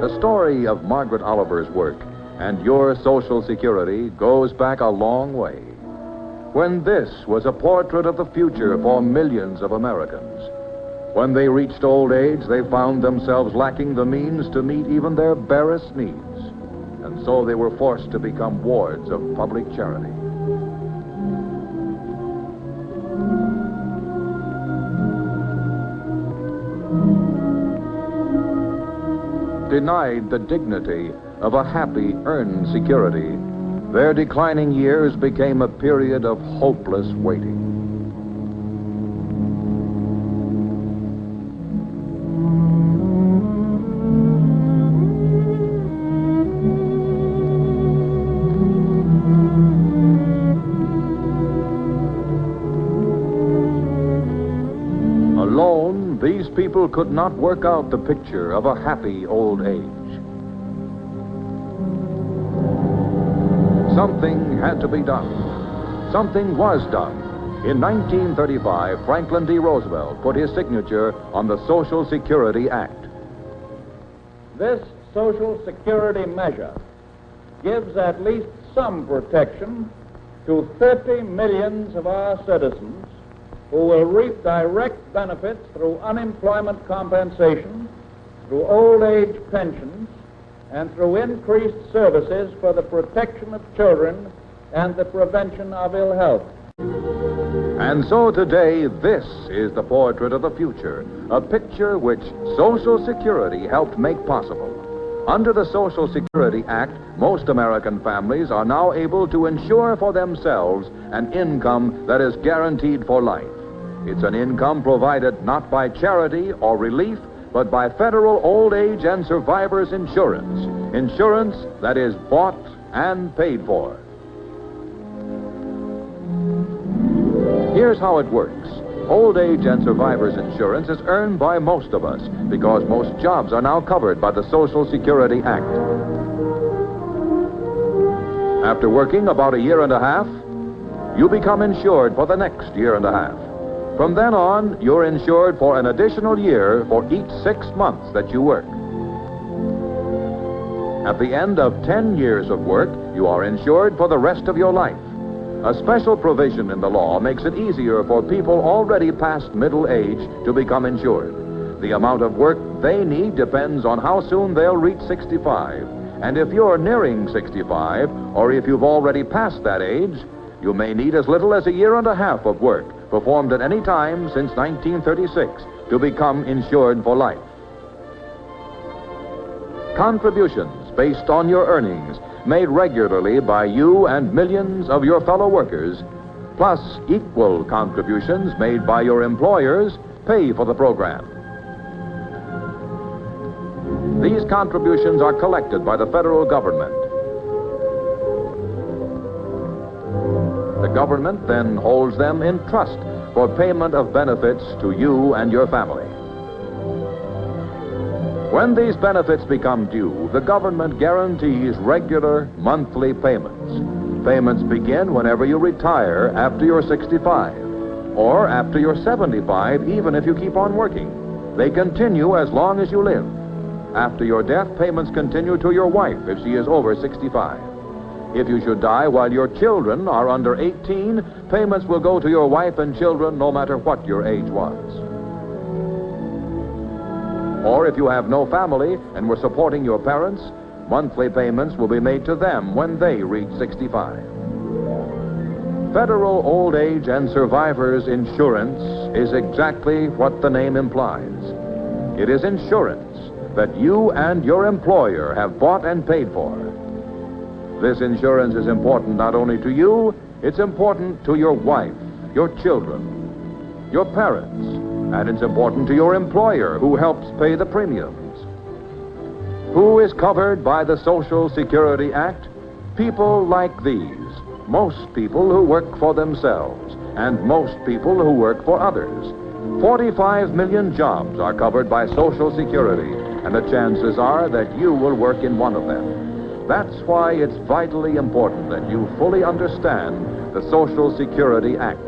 The story of Margaret Oliver's work and your Social Security goes back a long way. When this was a portrait of the future for millions of Americans. When they reached old age, they found themselves lacking the means to meet even their barest needs. And so they were forced to become wards of public charity. Denied the dignity of a happy, earned security, their declining years became a period of hopeless waiting. Alone, these people could not work out the picture of a happy old age. Something had to be done. Something was done. In 1935, Franklin D. Roosevelt put his signature on the Social Security Act. This Social Security measure gives at least some protection to 30 million of our citizens who will reap direct benefits through unemployment compensation, through old age pensions, and through increased services for the protection of children and the prevention of ill health. And so today, this is the portrait of the future, a picture which Social Security helped make possible. Under the Social Security Act, most American families are now able to ensure for themselves an income that is guaranteed for life. It's an income provided not by charity or relief, but by federal old age and survivors insurance. Insurance that is bought and paid for. Here's how it works. Old age and survivors insurance is earned by most of us because most jobs are now covered by the Social Security Act. After working about a year and a half, you become insured for the next year and a half. From then on, you're insured for an additional year for each 6 months that you work. At the end of 10 years of work, you are insured for the rest of your life. A special provision in the law makes it easier for people already past middle age to become insured. The amount of work they need depends on how soon they'll reach 65. And if you're nearing 65, or if you've already passed that age, you may need as little as a year and a half of work performed at any time since 1936 to become insured for life. Contributions based on your earnings made regularly by you and millions of your fellow workers, plus equal contributions made by your employers, pay for the program. These contributions are collected by the federal government. The government then holds them in trust for payment of benefits to you and your family. When these benefits become due, the government guarantees regular monthly payments. Payments begin whenever you retire after you're 65, or after you're 75, even if you keep on working. They continue as long as you live. After your death, payments continue to your wife if she is over 65. If you should die while your children are under 18, payments will go to your wife and children no matter what your age was. Or if you have no family and were supporting your parents, monthly payments will be made to them when they reach 65. Federal Old Age and Survivors Insurance is exactly what the name implies. It is insurance that you and your employer have bought and paid for. This insurance is important not only to you, it's important to your wife, your children, your parents, and it's important to your employer who helps pay the premiums. Who is covered by the Social Security Act? People like these. Most people who work for themselves, and most people who work for others. 45 million jobs are covered by Social Security, and the chances are that you will work in one of them. That's why it's vitally important that you fully understand the Social Security Act.